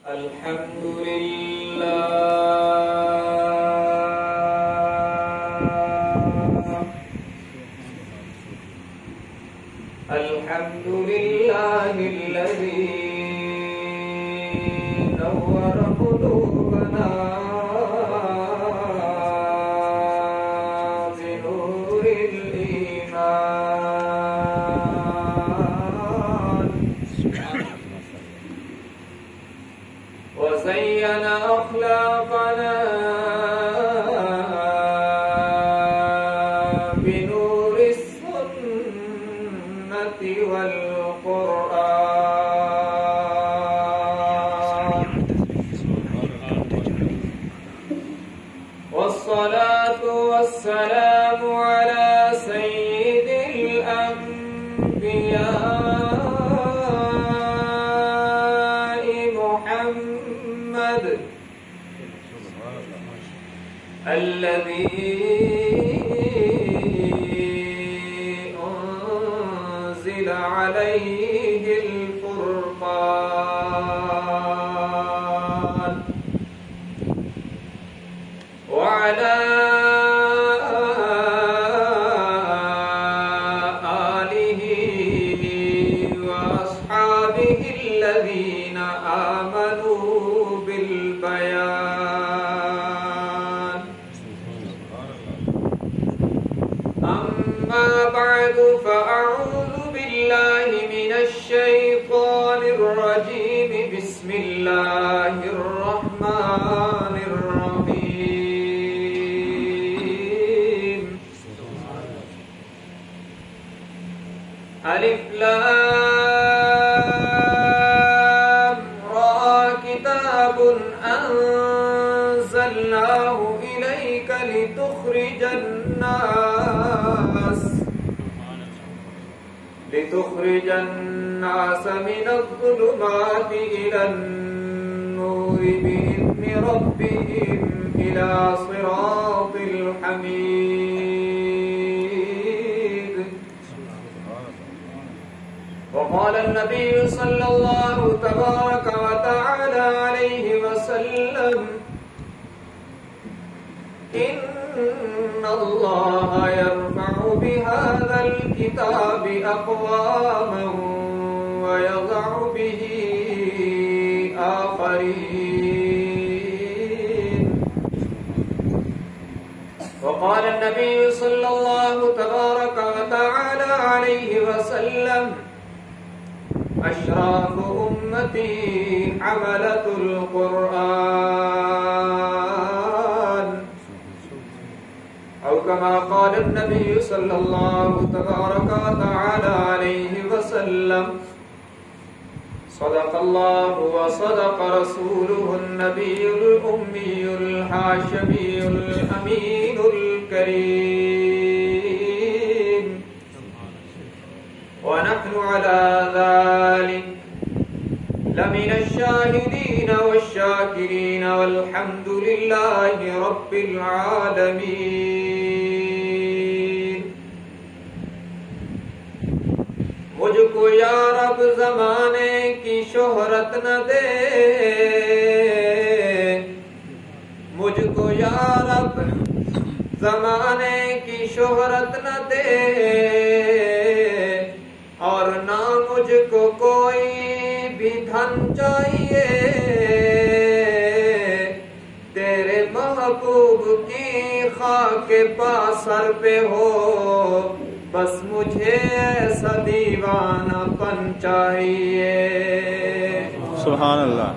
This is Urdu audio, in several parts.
الحمد لله الحمد لله الذي نور قلوبنا بنور الإيمان وزين أخلاقنا بنور السنة والقرآن والصلاة والسلام على سيد الأنبياء محمد الذي أنزل عليه الفرقان وعلى آله وأصحابه الذين آمنوا بالبيان أما بعد فأعوذ بالله من الشيطان الرجيم بسم الله الرحمن الرحيم ألف لام را كتاب أنزلناه إليك لتخرج الناس من الظلمات إلى النور بإذن ربهم إلى صراط الحميد وقال النبي صلى الله تبارك وتعالى عليه وسلم إن الله يرفع بهذا الكتاب أقواما ويضع به آخرين وقال النبي صلى الله تبارك وتعالى عليه وسلم أشراف أمتي حملة القرآن أو كما قال النبي صلى الله تبارك وتعالى عليه وسلم صدق الله وصدق رسوله النبي الأمي الحاشمي الأمين الكريم ونحن على ذلك لمن الشاهدين والشاكرين والحمد لله رب العالمين مجھ کو یا رب زمانے کی شہرت نہ دے مجھ کو یا رب زمانے کی شہرت نہ دے اور نہ مجھ کو کوئی بھی دھن چاہیے تیرے محبوب کی خاک پا سر پہ ہو بس مجھے ایسا دیوانہ پن چاہیے سبحان اللہ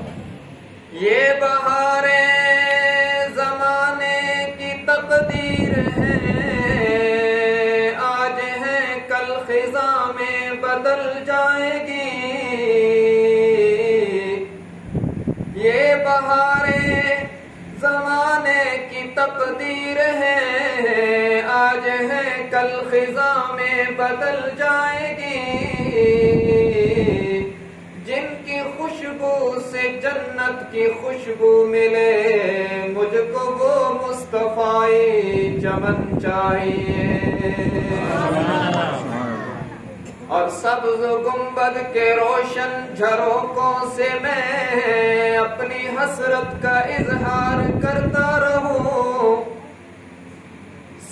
یہ بہاریں زمانے کی تقدیر ہے آج ہے کل خزاں میں بدل جائے گی یہ بہاریں زمانے کی تقدیر ہے آج ہے کل خزاں میں بدل جائے گی جن کی خوشبو سے جنت کی خوشبو ملے مجھ کو وہ مصطفی چمن چاہیے اور سبز گنبد کے روشن جھروکوں سے میں اپنے حسرت کا اظہار کرتا رہوں،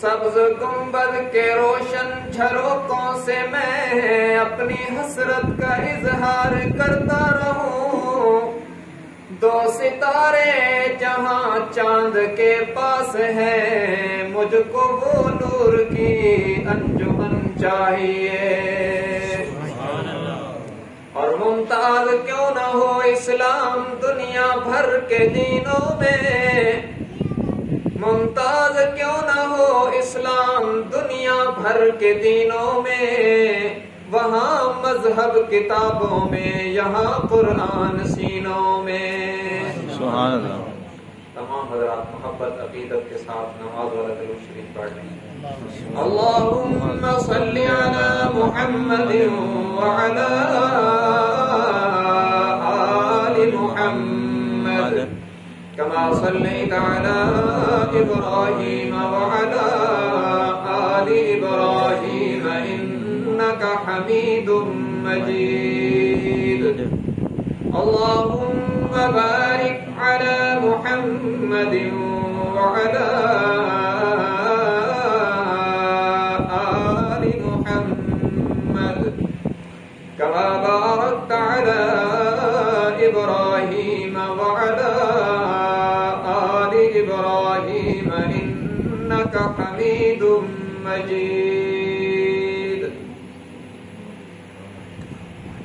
سبز گنبد کے روشن جھروکوں سے میں اپنی حسرت کا اظہار کرتا رہوں، دو ستارے جہاں چاند کے پاس ہے، مجھ کو وہ نور کی انجمن چاہیے، اور ممتاز کیوں نہ ہو اسلام دنیا بھر کے دینوں میں، ممتاز کیوں نہ ہو اسلام دنیا بھر کے دینوں میں، وہاں مذہب کتابوں میں، یہاں قرآن سینوں میں۔ سبحان اللہ۔ تمام حضرات محبت عقیدت کے ساتھ نماز والا درود شریف پڑھ لیں۔ اللہم صلی علی محمد وعلی آل محمد كما صليت على إبراهيم وعلى آل إبراهيم إنك حميد مجيد، اللهم بارك على محمد وعلى آل محمد كما باركت على إبراهيم وعلى إبراهيم إنك حميد مجيد۔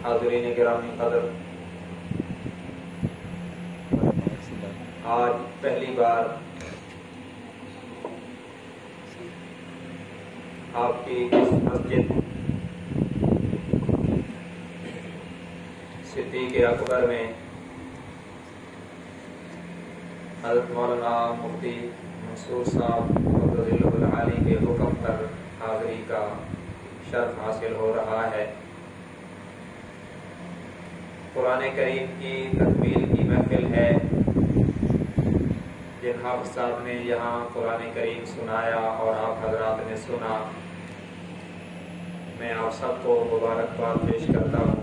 حاضرین گرامی قدر، آج پہلی بار آپ کی اس مسجد صدیق اکبر میں حضرت مولانا مفتی منصور صاحب علی کے حکم پر حاضری کا شرف حاصل ہو رہا ہے۔ قرآن کریم کی تکمیل کی محفل ہے، جن حافظ صاحب نے یہاں قرآن کریم سنایا اور آپ حضرات نے سنا، میں آپ سب کو مبارکباد پیش کرتا ہوں۔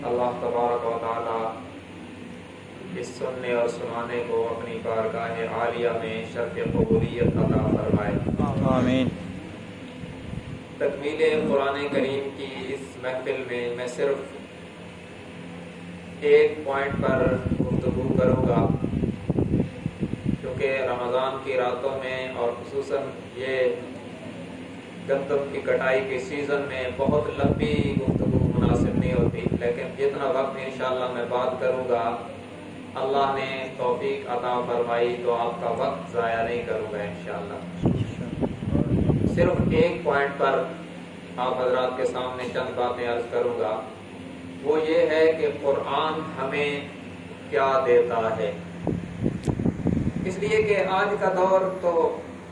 اللہ تبارک و تعالی اس سننے اور سنانے کو اپنی بارگاہ عالیہ میں شرف قبولیت عطا فرمائے، آمین۔ تکمیل قرآن کریم کی اس محفل میں صرف ایک پوائنٹ پر گفتگو کروں گا، کیونکہ رمضان کی راتوں میں اور خصوصاً یہ گندم کی کٹائی کے سیزن میں بہت لمبی گفتگو مناسب نہیں ہوتی، لیکن جتنا وقت انشاءاللہ میں بات کروں گا، اللہ نے توفیق عطا فرمائی تو آپ کا وقت ضائع نہیں کروں گا انشاءاللہ۔ صرف ایک پوائنٹ پر آپ حضرات کے سامنے چند باتیں عرض کروں گا، وہ یہ ہے کہ قرآن ہمیں کیا دیتا ہے، اس لیے کہ آج کا دور تو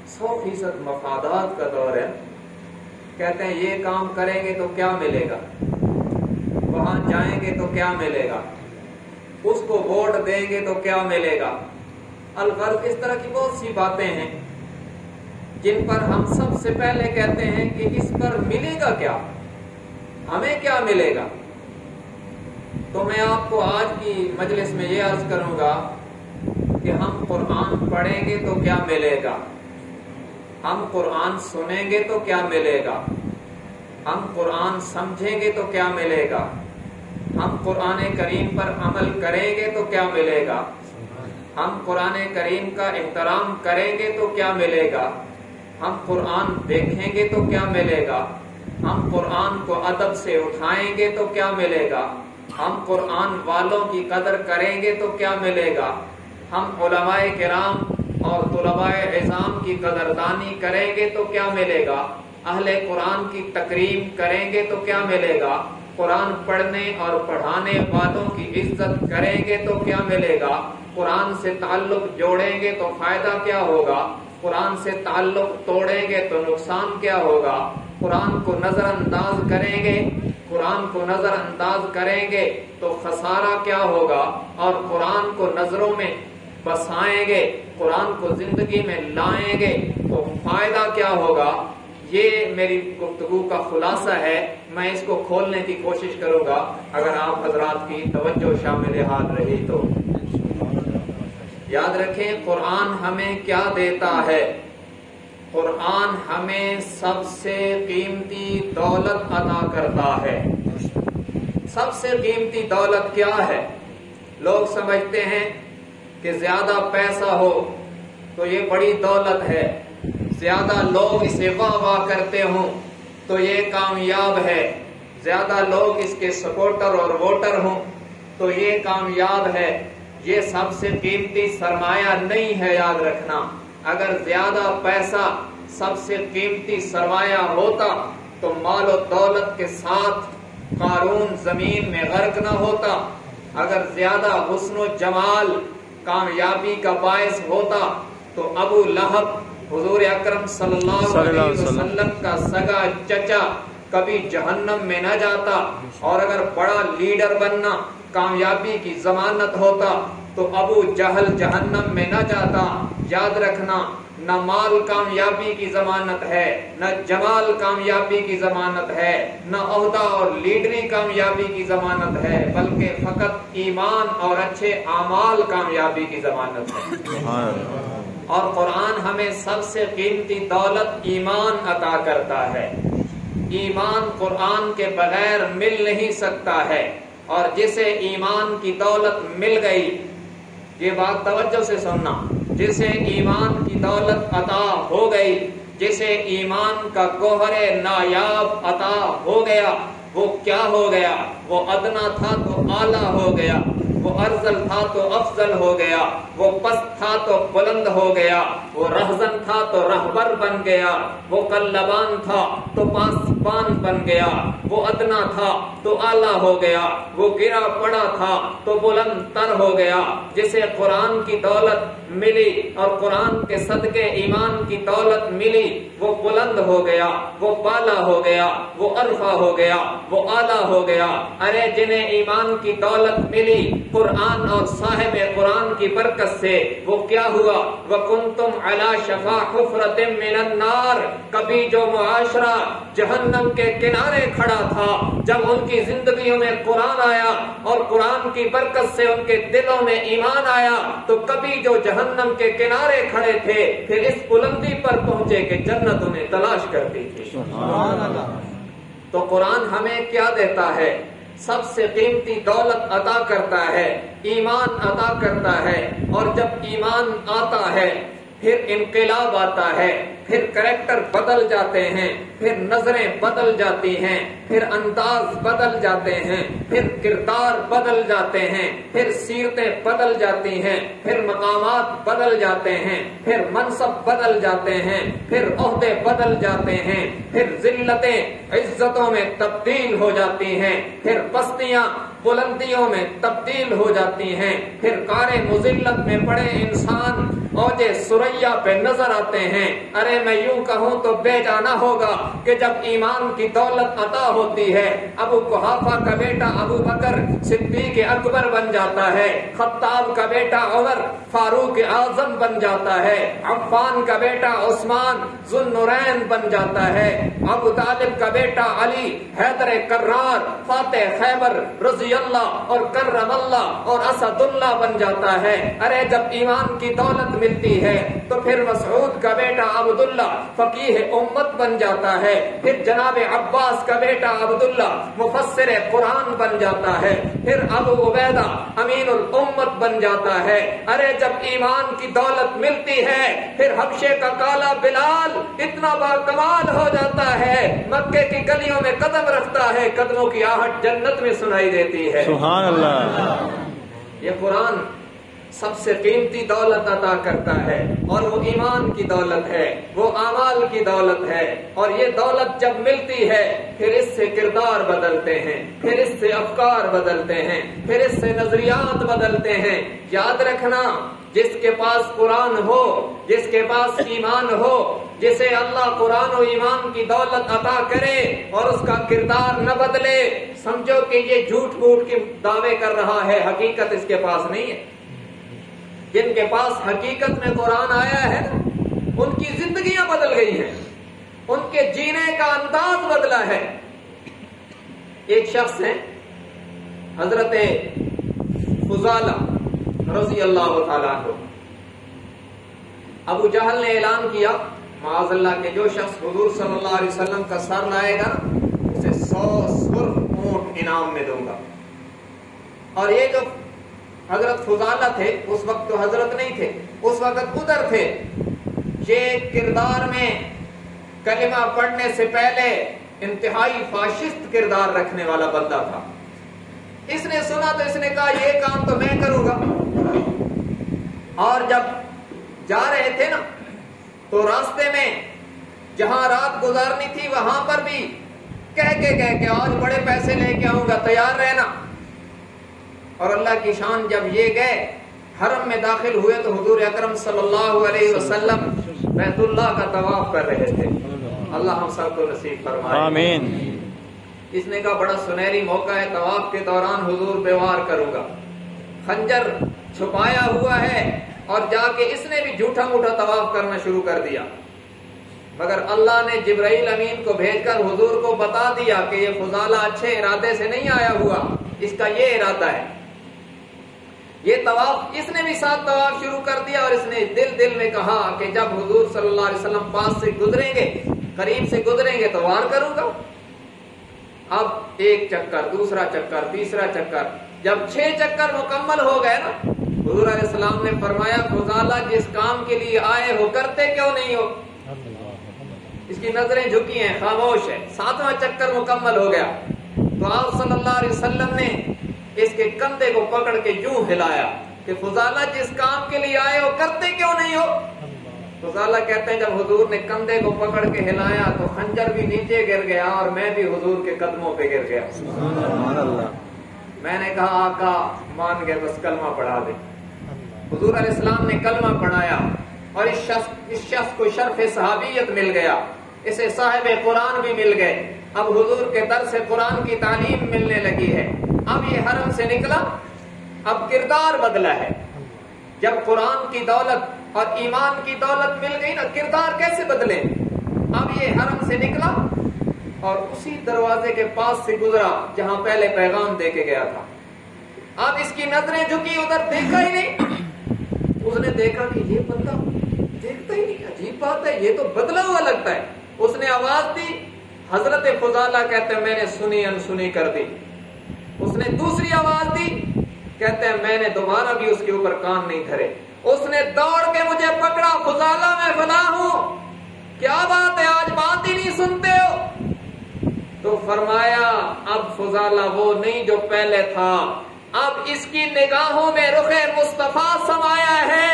100% مفادات کا دور ہے۔ کہتے ہیں یہ کام کریں گے تو کیا ملے گا، وہاں جائیں گے تو کیا ملے گا، اس کو ووٹ دیں گے تو کیا ملے گا، الغرض اس طرح کی بہت سی باتیں ہیں جن پر ہم سب سے پہلے کہتے ہیں کہ اس پر ملے گا کیا، ہمیں کیا ملے گا۔ تو میں آپ کو آج کی مجلس میں یہ عرض کروں گا کہ ہم قرآن پڑھیں گے تو کیا ملے گا، ہم قرآن سنیں گے تو کیا ملے گا، ہم قرآن سمجھیں گے تو کیا ملے گا، ہم قرآن کریم پر عمل کریں گے تو کیا ملے گا، ہم قرآن کریم کا احترام کریں گے تو کیا ملے گا، ہم قرآن دیکھیں گے تو کیا ملے گا، ہم قرآن کو ادب سے اٹھائیں گے تو کیا ملے گا، ہم قرآن والوں کی قدر کریں گے تو کیا ملے گا، ہم علماء کرام اور طلباء عظام کی قدردانی کریں گے تو کیا ملے گا، اہل قرآن کی تکریم کریں گے تو کیا ملے گا، قرآن پڑھنے اور پڑھانے والوں کی عزت کریں گے تو کیا ملے گا، قرآن سے تعلق جوڑیں گے تو فائدہ کیا ہوگا، قرآن سے تعلق توڑیں گے تو نقصان کیا ہوگا، قرآن کو نظر انداز کریں گے، قرآن کو نظر انداز کریں گے تو خسارہ کیا ہوگا، اور قرآن کو نظروں میں بسائیں گے، قرآن کو زندگی میں لائیں گے تو فائدہ کیا ہوگا۔ یہ میری گفتگو کا خلاصہ ہے، میں اس کو کھولنے کی کوشش کروں گا، اگر آپ حضرات کی توجہ شامل حال رہی تو۔ یاد رکھیں قرآن ہمیں کیا دیتا ہے؟ قرآن ہمیں سب سے قیمتی دولت عطا کرتا ہے۔ سب سے قیمتی دولت کیا ہے؟ لوگ سمجھتے ہیں کہ زیادہ پیسہ ہو تو یہ بڑی دولت ہے، زیادہ لوگ اسے واہ واہ کرتے ہوں تو یہ کامیاب ہے، زیادہ لوگ اس کے سپورٹر اور ووٹر ہوں تو یہ کامیاب ہے۔ یہ سب سے قیمتی سرمایہ نہیں ہے، یاد رکھنا۔ اگر زیادہ پیسہ سب سے قیمتی سرمایہ ہوتا تو مال و دولت کے ساتھ قارون زمین میں غرق نہ ہوتا۔ اگر زیادہ حسن و جمال کامیابی کا باعث ہوتا تو ابو لہب حضور اکرم صلی اللہ علیہ وسلم کا سگا چچا کبھی جہنم میں نہ جاتا، اور اگر بڑا لیڈر بننا کامیابی کی ضمانت ہوتا تو ابو جہل جہنم میں نہ جاتا۔ یاد رکھنا، نہ مال کامیابی کی ضمانت ہے، نہ جمال کامیابی کی ضمانت ہے، نہ عہدہ اور لیڈری کامیابی کی ضمانت ہے، بلکہ فقط ایمان اور اچھے اعمال کامیابی کی ضمانت ہے۔ اور قرآن ہمیں سب سے قیمتی دولت ایمان عطا کرتا ہے۔ ایمان قرآن کے بغیر مل نہیں سکتا ہے، اور جسے ایمان کی دولت مل گئی، یہ بات توجہ سے سننا، جسے ایمان کی دولت عطا ہو گئی، جسے ایمان کا گوہر نایاب عطا ہو گیا، وہ کیا ہو گیا؟ وہ ادنا تھا تو اعلیٰ ہو گیا، وہ ارذل تھا تو افضل ہو گیا، وہ پست تھا تو بلند ہو گیا، وہ رہزن تھا تو رہبر بن گیا، وہ قلبان تھا تو پاسبان بن گیا، وہ ادنا تھا تو اعلیٰ ہو گیا، وہ گرا پڑا تھا تو بلند تر ہو گیا۔ جسے قرآن کی دولت ملی اور قرآن کے صدقے ایمان کی دولت ملی، وہ بلند ہو گیا، وہ بالا ہو گیا، وہ عرفہ ہو گیا، وہ اعلیٰ ہو گیا۔ ارے جنہیں ایمان کی دولت ملی قرآن اور صاحب قرآن کی برکت سے، وہ کیا ہوا؟ وَكُنْتُمْ عَلَى شَفَا حُفْرَةٍ مِّنَ النَّارِ، کبھی جو معاشرہ جہنم کے کنارے کھڑا تھا، جب ان کی زندگیوں میں قرآن آیا اور قرآن کی برکت سے ان کے دلوں میں ایمان آیا، تو کبھی جو جہنم کے کنارے کھڑے تھے پھر اس بلندی پر پہنچے کہ جنت انہیں تلاش کرتی تھی۔ سبحان اللہ۔ تو قرآن ہمیں کیا دیتا ہے؟ سب سے قیمتی دولت عطا کرتا ہے، ایمان عطا کرتا ہے، اور جب ایمان آتا ہے پھر انقلاب آتا ہے، پھر کریکٹر بدل جاتے ہیں، پھر نظریں بدل جاتی ہیں، پھر انداز بدل جاتے ہیں، پھر کردار بدل جاتے ہیں، پھر سیرتیں بدل جاتی ہیں، پھر مقامات بدل جاتے ہیں، پھر منصب بدل جاتے ہیں، پھر عہدے بدل جاتے ہیں، پھر ذلتیں عزتوں میں تبدیل ہو جاتی ہیں، پھر پستیاں بلندیوں میں تبدیل ہو جاتی ہیں، پھر کار مذلت میں پڑے انسان اوج ثریا پہ نظر آتے ہیں۔ ارے میں یوں کہوں تو بے جانا ہوگا کہ جب ایمان کی دولت عطا ہوتی ہے، ابو قحافہ کا بیٹا ابو بکر صدیق اکبر بن جاتا ہے، خطاب کا بیٹا عمر فاروق اعظم بن جاتا ہے، عفان کا بیٹا عثمان ذو النورین بن جاتا ہے، ابو طالب کا بیٹا علی حیدر کرار فاتح خیبر رضی اللہ اور کرم اللہ اور اسد اللہ بن جاتا ہے۔ ارے جب ایمان کی دولت ملتی ہے تو پھر مسعود کا بیٹا عبداللہ فقیہ امت بن جاتا ہے، پھر جناب عباس کا بیٹا عبداللہ مفسر قرآن بن جاتا ہے، پھر ابو عبیدہ امین الامت بن جاتا ہے۔ ارے جب ایمان کی دولت ملتی ہے پھر حبشے کا کالا بلال اتنا باکمال ہو جاتا ہے، مکے کی گلیوں میں قدم رکھتا ہے، قدموں کی آہٹ جنت میں سنائی دیتی ہے۔ سبحان اللہ۔ یہ قرآن سب سے قیمتی دولت عطا کرتا ہے، اور وہ ایمان کی دولت ہے، وہ اعمال کی دولت ہے، اور یہ دولت جب ملتی ہے پھر اس سے کردار بدلتے ہیں، پھر اس سے افکار بدلتے ہیں، پھر اس سے نظریات بدلتے ہیں۔ یاد رکھنا، جس کے پاس قرآن ہو، جس کے پاس ایمان ہو، جسے اللہ قرآن و ایمان کی دولت عطا کرے اور اس کا کردار نہ بدلے، سمجھو کہ یہ جھوٹ موٹ کے دعوے کر رہا ہے، حقیقت اس کے پاس نہیں ہے۔ جن کے پاس حقیقت میں قرآن آیا ہے ان کی زندگیاں بدل گئی ہیں، ان کے جینے کا انداز بدلا ہے۔ ایک شخص ہے حضرت فضالہ رضی اللہ تعالیٰ عنہ، ابو جہل نے اعلان کیا معاذ اللہ کہ جو شخص حضور صلی اللہ علیہ وسلم کا سر لائے گا اسے 100 سرخ اونٹ انعام میں دوں گا. اور یہ جو حضرت فضالہ تھے اس وقت تو حضرت نہیں تھے, اس وقت ادھر تھے, یہ کردار میں کلمہ پڑھنے سے پہلے انتہائی فاشسٹ کردار رکھنے والا بندہ تھا. اس نے سنا تو اس نے کہا یہ کام تو میں کروں گا. اور جب جا رہے تھے نا تو راستے میں جہاں رات گزارنی تھی وہاں پر بھی کہہ کے آج بڑے پیسے لے کے آؤں گا, تیار رہنا. اور اللہ کی شان جب یہ گئے حرم میں داخل ہوئے تو حضور اکرم صلی اللہ علیہ وسلم بیت اللہ کا طواف کر رہے تھے. اللہ ہم سب کو نصیب فرمائے, آمین. اس نے کہا بڑا سنہری موقع ہے, طواف کے دوران حضور پہ وار کروں گا. خنجر چھپایا ہوا ہے اور جا کے اس نے بھی جھوٹا موٹا طواف کرنا شروع کر دیا. مگر اللہ نے جبرائیل امین کو بھیج کر حضور کو بتا دیا کہ یہ فضالہ اچھے ارادے سے نہیں آیا ہوا, اس کا یہ ارادہ ہے. یہ طواف اس نے بھی ساتھ طواف شروع کر دیا اور اس نے دل میں کہا کہ جب حضور صلی اللہ علیہ وسلم پاس سے گزریں گے, قریب سے گزریں گے تو وار کروں گا. اب ایک چکر, دوسرا چکر, تیسرا چکر, جب 6 چکر مکمل ہو گئے نا حضور علیہ السلام نے فرمایا فضالہ جس کام کے لیے آئے ہو کرتے کیوں نہیں ہو. اس کی نظریں جھکی ہیں, خاموش ہے. 7واں چکر مکمل ہو گیا تو آپ صلی اللہ علیہ وسلم نے اس کے کندھے کو پکڑ کے یوں ہلایا کہ فضالہ جس کام کے لیے آئے ہو کرتے کیوں نہیں ہو. فضالہ کہتے ہیں جب حضور نے کندھے کو پکڑ کے ہلایا تو خنجر بھی نیچے گر گیا اور میں بھی حضور کے قدموں پہ گر گیا. سبحان اللہ. میں نے کہا آقا مان گئے بس کلمہ پڑھا دے. حضور علیہ السلام نے کلمہ پڑھایا اور اس شخص کو شرف صحابیت مل گیا, اسے صاحب قرآن بھی مل گئے. اب حضور کے در سے قرآن کی تعلیم ملنے لگی ہے. اب یہ حرم سے نکلا, اب کردار بدلا ہے. جب قرآن کی دولت اور ایمان کی دولت مل گئی نا, کردار کیسے بدلے. اب یہ حرم سے نکلا اور اسی دروازے کے پاس سے گزرا جہاں پہلے پیغام دے کے گیا تھا. اب اس کی نظریں جھکی, ادھر دیکھا ہی نہیں. اس نے دیکھا کہ یہ بندہ دیکھتا ہی نہیں, عجیب بات ہے, یہ تو بدلا ہوا لگتا ہے. اس نے آواز دی, حضرت فضالہ کہتے ہیں میں نے سنی انسنی کر دی. اس نے دوسری آواز دی, کہتے ہیں میں نے دوبارہ بھی اس کے اوپر کان نہیں دھرے. اس نے دوڑ کے مجھے پکڑا, فضالہ میں فنا ہوں, کیا بات ہے آج بات ہی نہیں سنتے ہو. تو فرمایا اب فضالہ وہ نہیں جو پہلے تھا, اب اس کی نگاہوں میں رخ مصطفیٰ سمایا ہے,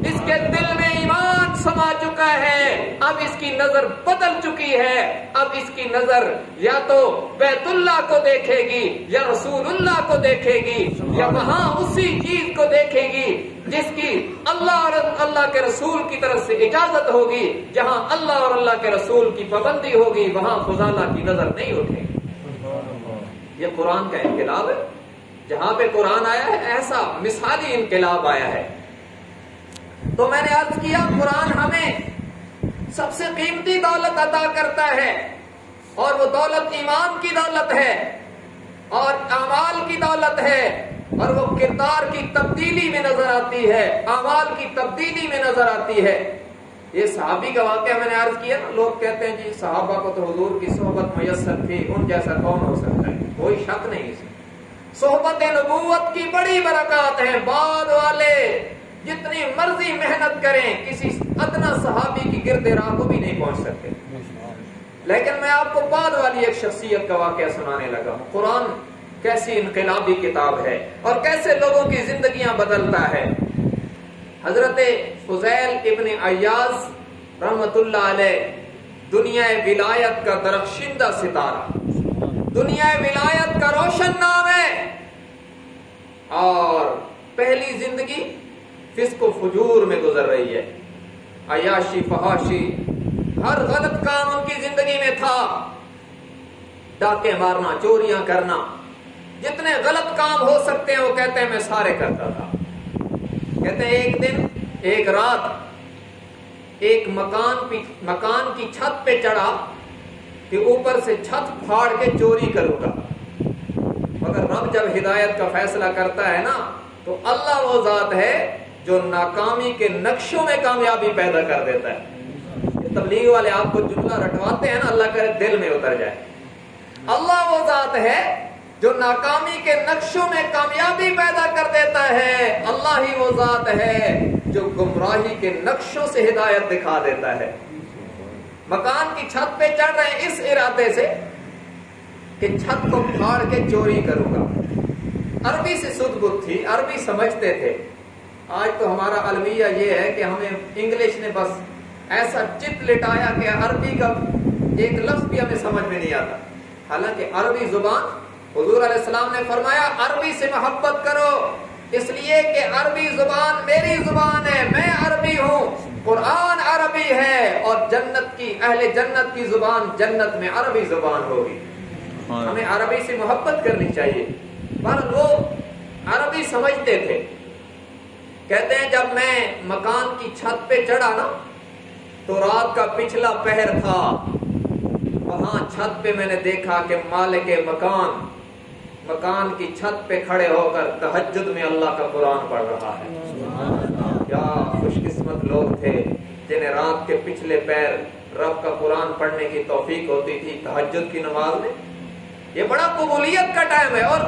اس کے دل میں ایمان سما چکا ہے. اب اس کی نظر بدل چکی ہے. اب اس کی نظر یا تو بیت اللہ کو دیکھے گی یا رسول اللہ کو دیکھے گی یا وہاں اسی چیز کو دیکھے گی جس کی اللہ اور اللہ کے رسول کی طرف سے اجازت ہوگی. جہاں اللہ اور اللہ کے رسول کی پابندی ہوگی وہاں فضالہ کی نظر نہیں اٹھے گی. یہ قرآن کا انقلاب ہے. جہاں پہ قرآن آیا ہے ایسا مثالی انقلاب آیا ہے. تو میں نے عرض کیا قرآن ہمیں سب سے قیمتی دولت عطا کرتا ہے اور وہ دولت ایمان کی دولت ہے اور اعمال کی دولت ہے اور وہ کردار کی تبدیلی میں نظر آتی ہے, اعمال کی تبدیلی میں نظر آتی ہے. یہ صحابی کا واقعہ میں نے عرض کیا نا, لوگ کہتے ہیں جی صحابہ کو تو حضور کی صحبت میسر تھی, ان جیسا کون ہو سکتا ہے. کوئی شک نہیں اس میں. صحبت نبوت کی بڑی برکات ہے. بعد والے جتنی مرضی محنت کریں کسی ادنا صحابی کی گرد راہ کو بھی نہیں پہنچ سکتے. لیکن میں آپ کو بعد والی ایک شخصیت کا واقعہ سنانے لگا ہوں. قرآن کیسی انقلابی کتاب ہے اور کیسے لوگوں کی زندگیاں بدلتا ہے. حضرت فضیل ابن عیاض رحمت اللہ علیہ دنیا ولایت کا درخشندہ ستارہ, دنیا ولایت کا روشن نام ہے, اور پہلی زندگی فسق و فجور میں گزر رہی ہے. عیاشی فحاشی ہر غلط کام ان کی زندگی میں تھا. ڈاکے مارنا, چوریاں کرنا, جتنے غلط کام ہو سکتے ہیں وہ کہتے ہیں میں سارے کرتا تھا. کہتے ہیں ایک دن ایک رات ایک مکان کی چھت پہ چڑھا کہ اوپر سے چھت پھاڑ کے چوری کروں گا. مگر رب جب ہدایت کا فیصلہ کرتا ہے نا تو اللہ وہ ذات ہے جو ناکامی کے نقشوں میں کامیابی پیدا کر دیتا ہے. یہ تبلیغ والے آپ کو جملہ رٹواتے ہیں نا، اللہ کرے دل میں اتر جائے. اللہ وہ ذات ہے جو ناکامی کے نقشوں میں کامیابی پیدا کر دیتا ہے. اللہ ہی وہ ذات ہے جو گمراہی کے نقشوں سے ہدایت دکھا دیتا ہے. مکان کی چھت پہ چڑھ رہے ہیں اس ارادے سے کہ چھت کو پھاڑ کے چوری کروں گا. عربی سے سدھ بت تھی، عربی سمجھتے تھے. آج تو ہمارا المیہ یہ ہے کہ ہمیں انگلش نے بس ایسا چت لٹایا کہ عربی کا ایک لفظ بھی ہمیں سمجھ میں نہیں آتا. حالانکہ عربی زبان، حضور علیہ السلام نے فرمایا عربی سے محبت کرو، اس لیے کہ عربی زبان میری زبان ہے، میں عربی ہوں، قرآن عربی ہے، اور جنت کی اہل جنت کی زبان جنت میں عربی زبان ہوگی. ہمیں عربی سے محبت کرنی چاہیے. پر وہ عربی سمجھتے تھے. کہتے ہیں جب میں مکان کی چھت پہ چڑھا نا تو رات کا پچھلا پہر تھا. وہاں چھت پہ میں نے دیکھا کہ مالک مکان کی چھت پہ کھڑے ہو کر تہجد میں اللہ کا قرآن پڑھ رہا ہے. کیا خوش قسمت لوگ تھے جنہیں رات کے پچھلے پیر رب کا قرآن پڑھنے کی توفیق ہوتی تھی تہجد کی نماز میں. یہ بڑا قبولیت کا ٹائم ہے. اور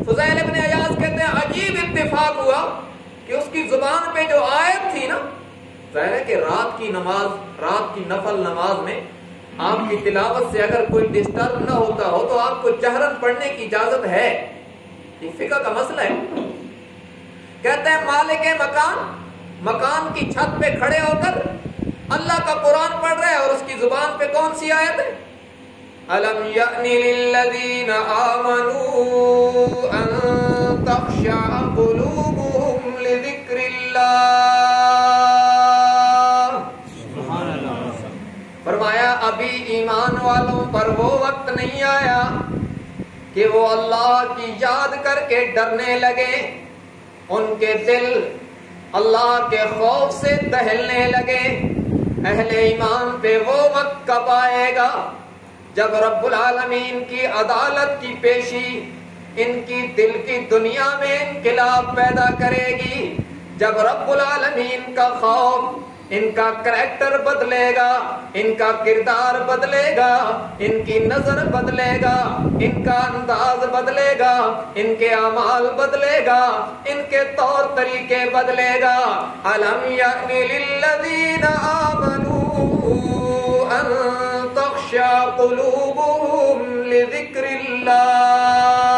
فضیل ابن عیاض کہتے ہیں عجیب اتفاق ہوا کہ اس کی زبان پہ جو آیت تھی نا، ظاہر ہے کہ رات کی نفل نماز میں آپ کی تلاوت سے اگر کوئی ڈسٹرب نہ ہوتا ہو تو آپ کو جہرن پڑھنے کی اجازت ہے. یہ فقہ کا مسئلہ ہے. کہتے ہیں مالک مکان کی چھت پہ کھڑے ہو کر اللہ کا قرآن پڑھ رہے ہیں اور اس کی زبان پہ کون سی آیت ہے؟ أَلَمْ يَأْنِ لِلَّذِينَ آمَنُوا أَن تَخْشَعَ قُلُوبُهُمْ لِذِكْرِ اللَّهِ. فرمایا ابھی ایمان والوں پر وہ وقت نہیں آیا کہ وہ اللہ کی یاد کر کے ڈرنے لگے، ان کے دل اللہ کے خوف سے دہلنے لگے. اہل ایمان پہ وہ وقت کب آئے گا جب رب العالمین کی عدالت کی پیشی ان کی دل کی دنیا میں انقلاب پیدا کرے گی. جب رب العالمین کا خوف ان کا کریکٹر بدلے گا، ان کا کردار بدلے گا، ان کی نظر بدلے گا، ان کا انداز بدلے گا، ان کے اعمال بدلے گا، ان کے طور طریقے بدلے گا. أَلَمْ يَأْنِ لِلَّذِينَ آمَنُوا أَن تَخْشَعَ قُلُوبُهُمْ لِذِكْرِ اللَّهِ.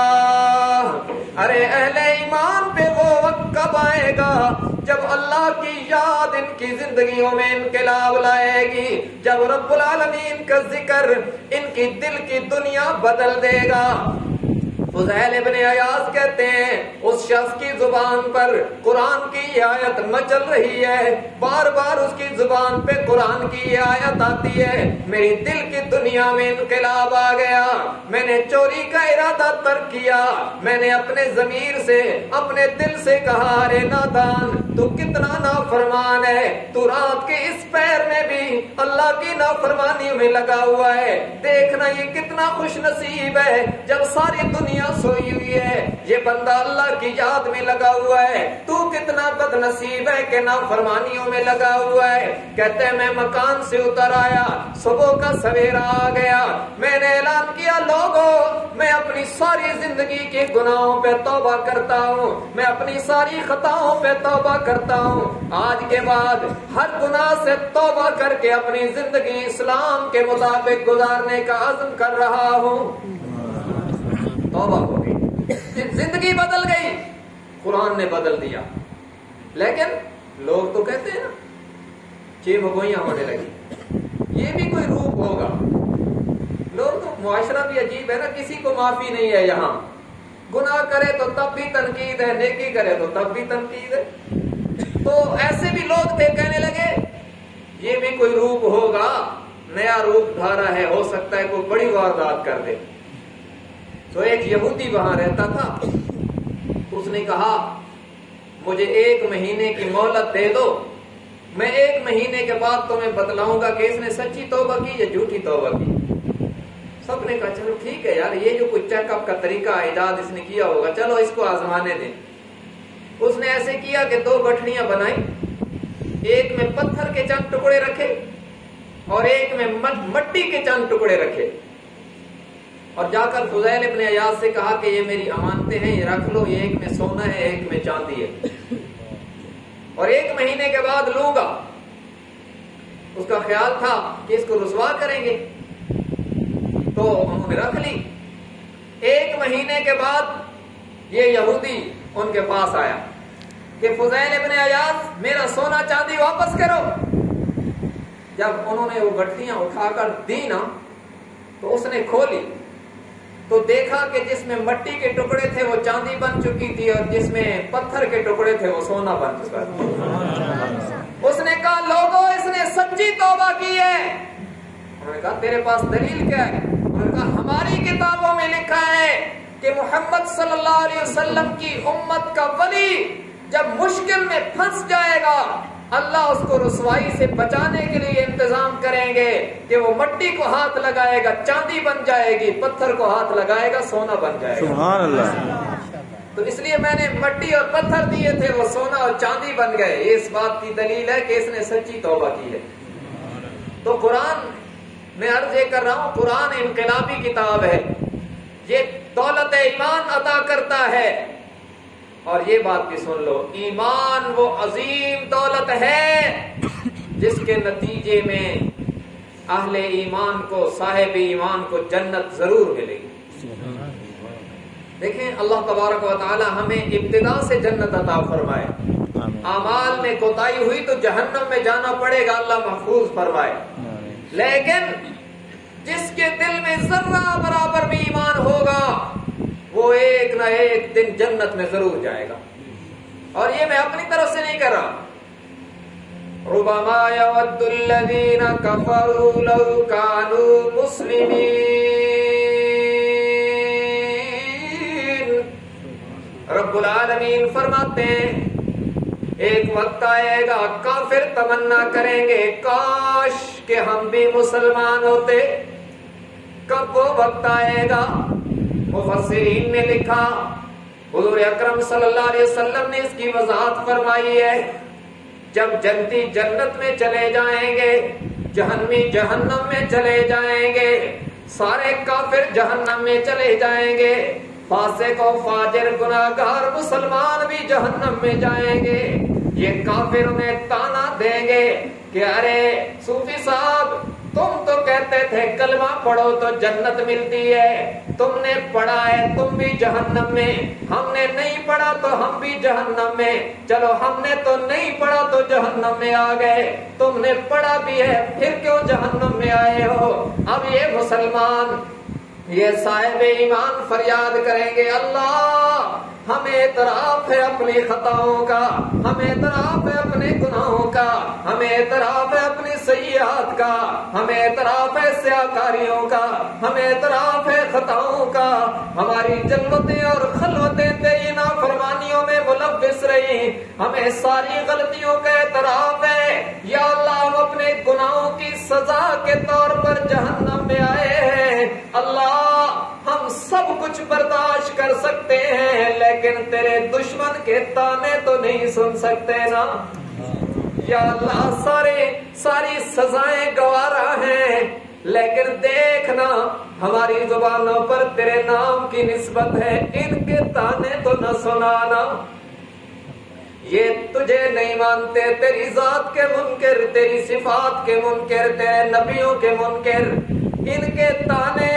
ارے اہل ایمان پہ وہ وقت کب آئے گا جب اللہ کی یاد ان کی زندگیوں میں انقلاب لائے گی، جب رب العالمین کا ذکر ان کی دل کی دنیا بدل دے گا. فضیل ابن عیاض کہتے ہیں اس شخص کی زبان پر قرآن کی آیت مچل رہی ہے، بار بار اس کی زبان پہ قرآن کی آیت آتی ہے، میری دل کی دنیا میں انقلاب آ گیا، میں نے چوری کا ارادہ ترک کیا، میں نے اپنے ضمیر سے اپنے دل سے کہا ارے نادان تو کتنا نافرمان ہے، تو رات کے اس پیر میں بھی اللہ کی نافرمانی میں لگا ہوا ہے. دیکھنا یہ کتنا خوش نصیب ہے جب ساری دنیا سوئی ہوئی ہے، یہ بندہ اللہ کی یاد میں لگا ہوا ہے. تو کتنا بد نصیب ہے کہ نافرمانیوں میں لگا ہوا ہے. کہتے ہیں میں مکان سے اتر آیا، صبح کا سویرا آ گیا، میں نے اعلان کیا لوگوں میں اپنی ساری زندگی کے گناہوں پہ توبہ کرتا ہوں، میں اپنی ساری خطاؤں پہ توبہ کرتا ہوں، آج کے بعد ہر گناہ سے توبہ کر کے اپنی زندگی اسلام کے مطابق گزارنے کا عزم کر رہا ہوں. توبہ ہو گئی، زندگی بدل گئی، قرآن نے بدل دیا. لیکن لوگ تو کہتے ہیں نا چھ مگوئیاں ہونے لگی، یہ بھی کوئی روپ ہوگا. لوگ تو معاشرہ بھی عجیب ہے نا، کسی کو معافی نہیں ہے. یہاں گناہ کرے تو تب بھی تنقید ہے، نیکی کرے تو تب بھی تنقید ہے. تو ایسے بھی لوگ تھے کہنے لگے یہ بھی کوئی روپ ہوگا، نیا روپ دھارا ہے، ہو سکتا ہے کوئی بڑی واردات کر دے. تو ایک یہودی وہاں رہتا تھا، اس نے کہا مجھے 1 مہینے کی مہلت دے دو، میں 1 مہینے کے بعد تمہیں بتلاؤں گا کہ اس نے سچی توبہ کی یا جھوٹی توبہ کی. سب نے کہا چلو ٹھیک ہے یار، یہ جو کوئی چیک اپ کا طریقہ ایجاد اس نے کیا ہوگا، چلو اس کو آزمانے دیں. اس نے ایسے کیا کہ 2 گٹھڑیاں بنائی، ایک میں پتھر کے چند ٹکڑے رکھے اور ایک میں مٹی کے چند ٹکڑے رکھے، اور جا کر فضیل ابن عیاض سے کہا کہ یہ میری امانتیں ہیں، یہ رکھ لو، یہ ایک میں سونا ہے ایک میں چاندی ہے، اور 1 مہینے کے بعد لوں گا۔ اس کا خیال تھا کہ اس کو رسوا کریں گے، تو انہوں نے رکھ لی۔ 1 مہینے کے بعد یہ یہودی ان کے پاس آیا کہ فضیل ابن عیاض میرا سونا چاندی واپس کرو۔ جب انہوں نے وہ گٹھیاں اٹھا کر دی نا تو اس نے کھولی تو دیکھا کہ جس میں مٹی کے ٹکڑے تھے وہ چاندی بن چکی تھی، اور جس میں پتھر کے ٹکڑے تھے وہ سونا بن چکا تھا۔ اس نے کہا لوگوں اس نے سچی توبہ کی ہے۔ انہوں نے کہا تیرے پاس دلیل کیا ہے؟ انہوں نے کہا ہماری کتابوں میں لکھا ہے کہ محمد صلی اللہ علیہ وسلم کی امت کا ولی جب مشکل میں پھنس جائے گا اللہ اس کو رسوائی سے بچانے کے لیے انتظام کریں گے کہ وہ مٹی کو ہاتھ لگائے گا چاندی بن جائے گی، پتھر کو ہاتھ لگائے گا سونا بن جائے گا۔ سبحان اللہ۔ تو اس لیے میں نے مٹی اور پتھر دیے تھے، وہ سونا اور چاندی بن گئے۔ یہ اس بات کی دلیل ہے کہ اس نے سچی توبہ کی ہے۔ تو قرآن میں عرض یہ کر رہا ہوں، قرآن انقلابی کتاب ہے، یہ دولت ایمان عطا کرتا ہے۔ اور یہ بات بھی سن لو، ایمان وہ عظیم دولت ہے جس کے نتیجے میں اہل ایمان کو، صاحب ایمان کو جنت ضرور ملے گی۔ دیکھیں اللہ تبارک و تعالی ہمیں ابتدا سے جنت عطا فرمائے، اعمال میں کوتاہی ہوئی تو جہنم میں جانا پڑے گا، اللہ محفوظ فرمائے۔ لیکن جس کے دل میں ذرہ برابر بھی ایمان ہوگا وہ ایک نہ ایک دن جنت میں ضرور جائے گا۔ اور یہ میں اپنی طرف سے نہیں کر رہا، ربما يود الذين كفروا لو كانوا مسلمين، رب العالمین فرماتے ہیں ایک وقت آئے گا کافر تمنا کریں گے کاش کہ ہم بھی مسلمان ہوتے۔ کب وہ وقت آئے گا؟ مفسرین نے لکھا، حضور اکرم صلی اللہ علیہ وسلم نے اس کی وضاحت فرمائی ہے، جب جنتی جنت میں چلے جائیں گے، جہنمی جہنم میں چلے جائیں گے، سارے کافر جہنم میں چلے جائیں گے، فاسق و فاجر گناہگار مسلمان بھی جہنم میں جائیں گے۔ یہ کافر انہیں تانا دیں گے کہ ارے صوفی صاحب تم تو کہتے تھے کلمہ پڑھو تو جنت ملتی ہے، تم نے پڑھا ہے تم بھی جہنم میں، ہم نے نہیں پڑھا تو ہم بھی جہنم میں، چلو ہم نے تو نہیں پڑھا تو جہنم میں آ گئے، تم نے پڑھا بھی ہے پھر کیوں جہنم میں آئے ہو؟ اب یہ مسلمان، یہ صاحب ایمان فریاد کریں گے اللہ ہمیں اعتراف ہے اپنی خطاؤں کا، ہمیں اعتراف ہے اپنے گناہوں کا، ہمیں اعتراف ہے اپنی سیئات کا، ہمیں اعتراف ہے سیاکاریوں کا، ہمیں اعتراف ہے خطاؤں کا، ہماری جنتیں اور خلوتیں تیری نافرمانیوں میں ملوث رہی، ہمیں ساری غلطیوں کا اعتراف ہے، یا اللہ ہم اپنے گناہوں کی سزا کے طور پر جہنم میں آئے ہیں، اللہ ہم سب کچھ برداشت کر سکتے ہیں لیکن تیرے دشمن کے تانے تو نہیں سن سکتے نا، یا اللہ ساری سزائیں گوارا ہیں لیکن دیکھنا ہماری زبانوں پر تیرے نام کی نسبت ہے، ان کے تانے تو نہ سنانا، یہ تجھے نہیں مانتے، تیری ذات کے منکر، تیری صفات کے منکر، تیرے نبیوں کے منکر، ان کے تانے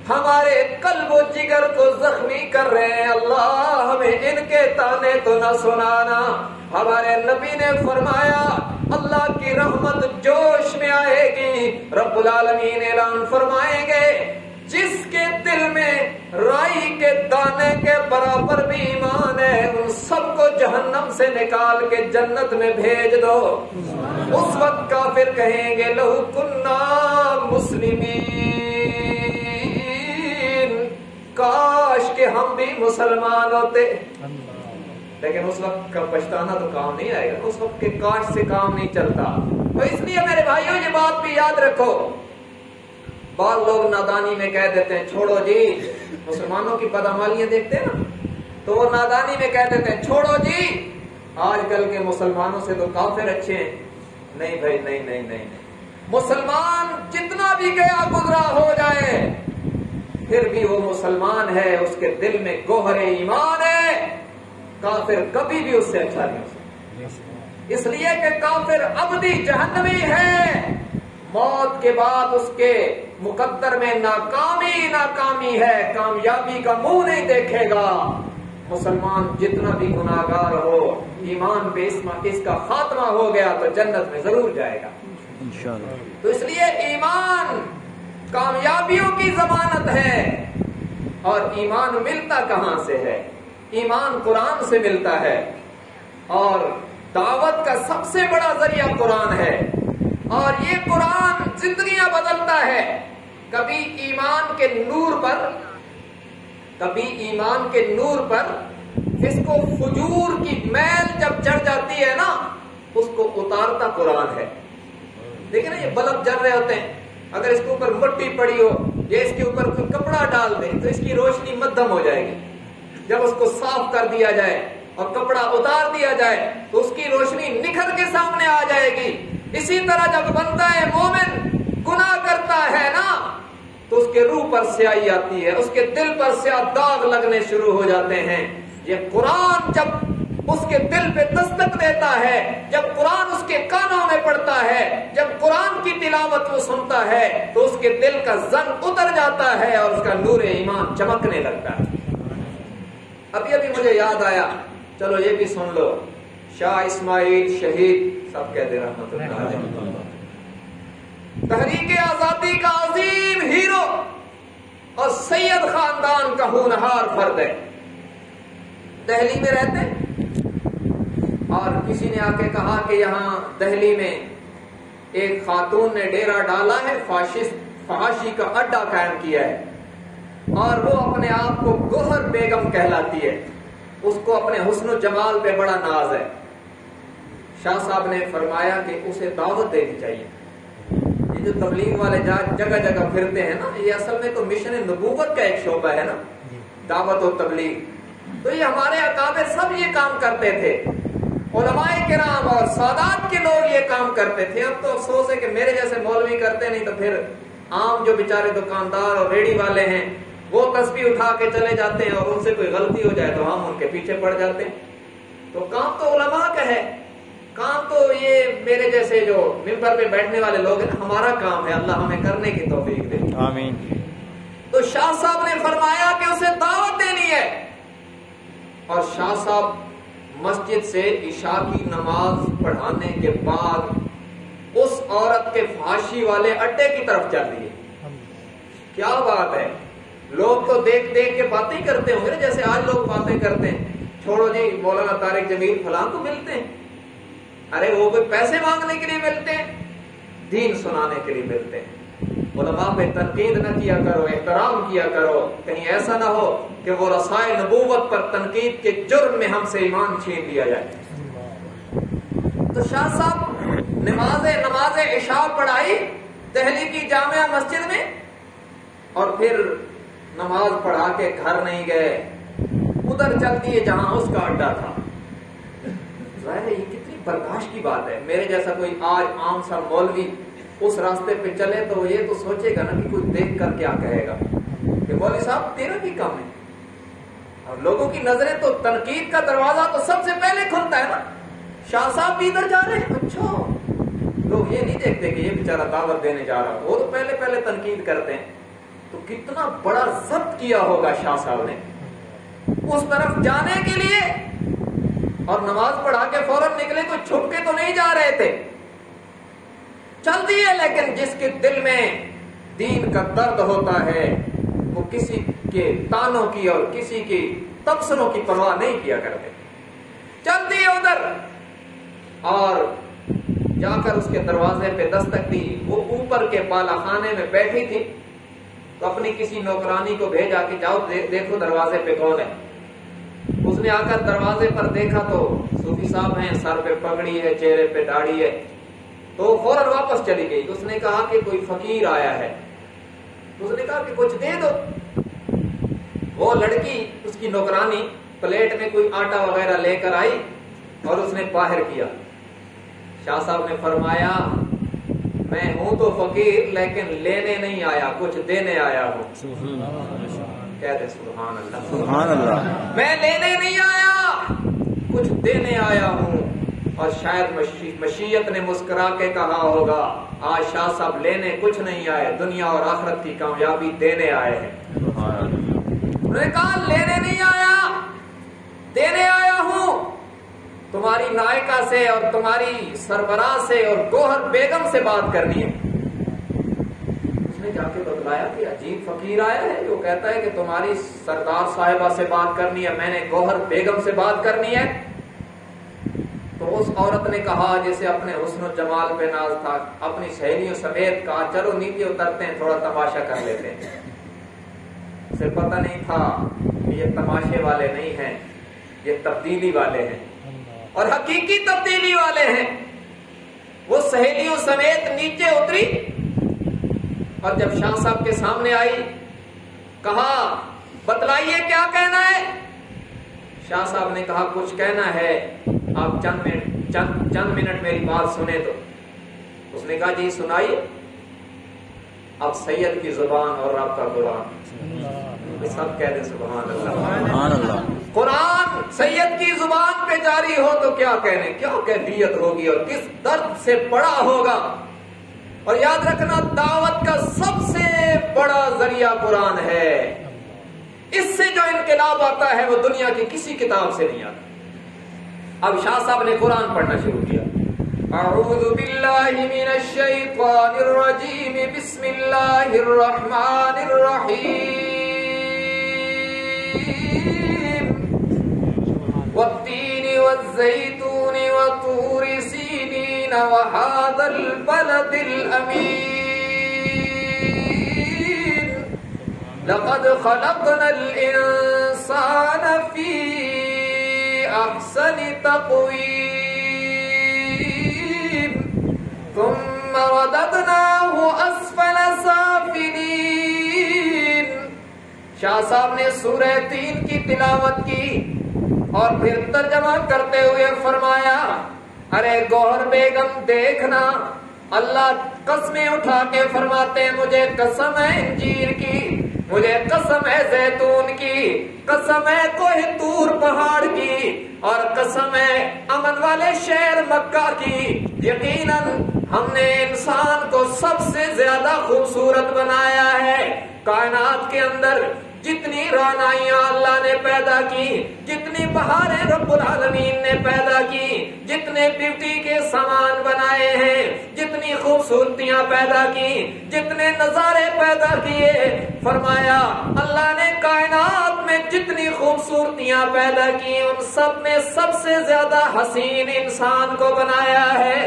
ہمارے قلب و جگر کو زخمی کر رہے ہیں، اللہ ہمیں ان کے تانے تو نہ سنانا۔ ہمارے نبی نے فرمایا اللہ کی رحمت جوش میں آئے گی، رب العالمین اعلان فرمائیں گے جس کے دل میں رائی کے دانے کے برابر بھی ایمان ہے ان سب کو جہنم سے نکال کے جنت میں بھیج دو۔ اس وقت کافر کہیں گے لو کنا مسلمین، کاش کہ ہم بھی مسلمان ہوتے، لیکن اس وقت کا پچھتانا تو کام نہیں آئے گا، اس وقت کے کاش سے کام نہیں چلتا۔ تو اس لیے میرے بھائیوں یہ بات بھی یاد رکھو، بعض لوگ نادانی میں کہہ دیتے ہیں چھوڑو جی، مسلمانوں کی بدعمالیاں دیکھتے ہیں نا، تو وہ نادانی میں کہہ دیتے ہیں چھوڑو جی آج کل کے مسلمانوں سے تو کافر اچھے ہیں. نہیں بھائی نہیں. مسلمان جتنا بھی گیا گزرا ہو جائے پھر بھی وہ مسلمان ہے, اس کے دل میں گوہر ایمان ہے. کافر کبھی بھی اس سے اچھا نہیں ہو سکتا, اس لیے کہ کافر ابدی جہنمی ہے. موت کے بعد اس کے مقدر میں ناکامی ہے, کامیابی کا منہ نہیں دیکھے گا. مسلمان جتنا بھی گناہگار ہو ایمان پہ اس کا خاتمہ ہو گیا تو جنت میں ضرور جائے گا انشاءاللہ. تو اس لیے ایمان کامیابیوں کی ضمانت ہے. اور ایمان ملتا کہاں سے ہے؟ ایمان قرآن سے ملتا ہے, اور دعوت کا سب سے بڑا ذریعہ قرآن ہے. اور یہ قرآن زندگیاں بدلتا ہے. کبھی ایمان کے نور پر اس کو فجور کی میل جب چڑھ جاتی ہے نا, اس کو اتارتا قرآن ہے. دیکھیں نا, یہ بلب جل رہے ہوتے ہیں, اگر اس کے اوپر مٹی پڑی ہو یا اس کے اوپر کوئی کپڑا ڈال دیں تو اس کی روشنی مدھم ہو جائے گی. جب اس کو صاف کر دیا جائے اور کپڑا اتار دیا جائے تو اس کی روشنی نکھر کے سامنے آ جائے گی. اسی طرح جب بندہ مومن گناہ کرتا ہے نا تو اس کے روح پر سیاہی آتی ہے, اس کے دل پر سیاہ داغ لگنے شروع ہو جاتے ہیں. یہ قرآن جب اس کے دل پہ دستک دیتا ہے, جب قرآن اس کے کانوں میں پڑتا ہے, جب قرآن کی تلاوت وہ سنتا ہے تو اس کے دل کا زنگ اتر جاتا ہے اور اس کا نور ایمان چمکنے لگتا ہے. ابھی مجھے یاد آیا, چلو یہ بھی سن لو. شاہ اسماعیل شہید سب کہتے رحمت اللہ علیہ, تحریک آزادی کا عظیم ہیرو اور سید خاندان کا ہونہار فرد ہے. دہلی میں رہتے اور کسی نے آ کے کہا کہ یہاں دہلی میں ایک خاتون نے ڈیرا ڈالا ہے, فحاشی کا اڈا قائم کیا ہے, اور وہ اپنے آپ کو گوہر بیگم کہلاتی ہے. اس کو اپنے حسن و جمال پہ بڑا ناز ہے. شاہ صاحب نے فرمایا کہ اسے دعوت دینی چاہیے. یہ جو تبلیغ والے جگہ جگہ پھرتے ہیں نا, یہ اصل میں تو مشن نبوت کا ایک شعبہ ہے نا, دعوت و تبلیغ. تو یہ ہمارے اکابر سب یہ کام کرتے تھے, علماء کرام اور سادات کے لوگ یہ کام کرتے تھے. اب تو افسوس ہے کہ میرے جیسے مولوی کرتے نہیں, تو پھر عام جو بیچارے دکاندار اور ریڑی والے ہیں وہ تسبیح اٹھا کے چلے جاتے ہیں, اور ان سے کوئی غلطی ہو جائے تو ہم ان کے پیچھے پڑ جاتے ہیں. تو کام تو علماء کا ہے, کام تو یہ میرے جیسے جو ممبر پہ بیٹھنے والے لوگ ہیں, ہمارا کام ہے. اللہ ہمیں کرنے کی توفیق دے, آمین. تو شاہ صاحب نے فرمایا کہ اسے دعوت دینی ہے. اور شاہ صاحب مسجد سے عشاء کی نماز پڑھانے کے بعد اس عورت کے فحاشی والے اڈے کی طرف چل دیے. کیا بات ہے, لوگ تو دیکھ دیکھ کے باتیں کرتے ہوں گے جیسے آج لوگ باتیں کرتے ہیں. چھوڑو جی مولانا طارق جمیل فلاں کو ملتے ہیں, ارے وہ کوئی پیسے مانگنے کے لیے ملتے ہیں, دین سنانے کے لیے ملتے ہیں. علماء پہ تنقید نہ کیا کرو, احترام کیا کرو, کہیں ایسا نہ ہو کہ وہ رسائے نبوت پر تنقید کے جرم میں ہم سے ایمان چھین لیا جائے. تو شاہ صاحب نماز عشاء پڑھائی دہلی کی جامعہ مسجد میں, اور پھر نماز پڑھا کے گھر نہیں گئے, ادھر چل دیے جہاں اس کا اڈا تھا. ظاہر ہے یہ کتنی برداشت کی بات ہے. میرے جیسا کوئی آج عام سا مولوی اس راستے پہ چلے تو یہ تو سوچے گا نا کہ کوئی دیکھ کر کیا کہے گا کہ مولوی صاحب تیرا بھی کام ہے. اور لوگوں کی نظریں تو تنقید کا دروازہ تو سب سے پہلے کھلتا ہے نا. شاہ صاحب بھی ادھر جا رہے ہیں, اچھا لوگ یہ نہیں دیکھتے کہ یہ بیچارہ دعوت دینے جا رہا, وہ تو پہلے تنقید کرتے ہیں. تو کتنا بڑا ضبط کیا ہوگا شاہ صاحب نے اس طرف جانے کے لیے. اور نماز پڑھا کے فوراً نکلے, تو چھپ کے تو نہیں جا رہے تھے, چل دیے. لیکن جس کے دل میں دین کا درد ہوتا ہے وہ کسی کے تانوں کی اور کسی کی تبصروں کی پرواہ نہیں کیا کرتے. چل دیے ادھر, اور جا کر اس کے دروازے پہ دستک دی. وہ اوپر کے بالا خانے میں بیٹھی تھی, تو اپنی کسی نوکرانی کو بھیجا کہ جاؤ دیکھو دروازے پہ کون ہے. اس نے آ کر دروازے پر دیکھا تو صوفی صاحب ہیں, سر پہ پگڑی ہے, چہرے پہ داڑھی ہے. تو فوراً واپس چلی گئی. اس نے کہا کہ کوئی فقیر آیا ہے. اس نے کہا کہ کچھ دے دو. وہ لڑکی اس کی نوکرانی پلیٹ میں کوئی آٹا وغیرہ لے کر آئی اور اس نے باہر کیا. شاہ صاحب نے فرمایا میں ہوں تو فقیر لیکن لینے نہیں آیا, کچھ دینے آیا ہوں. کہتے سبحان اللہ, سبحان اللہ. میں لینے نہیں آیا, کچھ دینے آیا ہوں. اور شاید مشیت نے مسکرا کے کہا ہوگا آج شاہ صاحب لینے کچھ نہیں آئے, دنیا اور آخرت کی کامیابی دینے آئے ہیں. انہوں نے کہا لینے نہیں آیا, دینے آیا ہوں. تمہاری نائکہ سے اور تمہاری سربراہ سے اور گوہر بیگم سے بات کرنی ہے. اس نے جا کے بتلایا کہ عجیب فقیر آیا ہے جو کہتا ہے کہ تمہاری سردار صاحبہ سے بات کرنی ہے, میں نے گوہر بیگم سے بات کرنی ہے. تو اس عورت نے کہا جسے اپنے حسن و جمال پہ ناز تھا, اپنی سہیلیوں سمیت کہا چلو نیچے اترتے ہیں, تھوڑا تماشا کر لیتے ہیں. اسے پتہ نہیں تھا کہ یہ تماشے والے نہیں ہیں, یہ تبدیلی والے ہیں اور حقیقی تبدیلی والے ہیں. وہ سہیلیوں سمیت نیچے اتری اور جب شاہ صاحب کے سامنے آئی کہا بتلائیے کیا کہنا ہے. شاہ صاحب نے کہا کچھ کہنا ہے, آپ چند منٹ میری بات سنیں. تو اس نے کہا جی سنائیے. اب سید کی زبان اور آپ کا قرآن, سب کہہ دیں سبحان اللہ. سبحان اللہ. قرآن سید کی زبان پہ جاری ہو تو کیا کہنے, کیا کیفیت ہوگی اور کس درد سے بڑا ہوگا. اور یاد رکھنا دعوت کا سب سے بڑا ذریعہ قرآن ہے. اس سے جو انقلاب آتا ہے وہ دنیا کی کسی کتاب سے نہیں آتا. اب شاہ صاحب نے قرآن پڑھنا شروع کیا. اعوذ باللہ من الشیطان الرجیم بسم اللہ الرحمن الرحیم والتین والزیتون وطور سینین وہذا البلد الامین لقد خلقنا الانسان فی احسن تقویم ثم رددناه اسفل سافلین. شاہ صاحب نے سورہ تین کی تلاوت کی اور پھر ترجمہ کرتے ہوئے فرمایا ارے گوہر بیگم دیکھنا, اللہ قسمیں اٹھا کے فرماتے ہیں مجھے قسم ہے انجیر کی, مجھے قسم ہے زیتون کی, قسم ہے کوہ طور پہاڑ کی, اور قسم ہے امن والے شہر مکہ کی. یقیناً ہم نے انسان کو سب سے زیادہ خوبصورت بنایا ہے. کائنات کے اندر جتنی رعنائیاں اللہ نے پیدا کی, جتنی بہاریں رب العالمین نے پیدا کی, جتنے بیوٹی کے سامان بنائے ہیں, جتنی خوبصورتیاں پیدا کی, جتنے نظارے پیدا کیے, فرمایا اللہ نے کائنات میں جتنی خوبصورتیاں پیدا کی ان سب میں سب سے زیادہ حسین انسان کو بنایا ہے.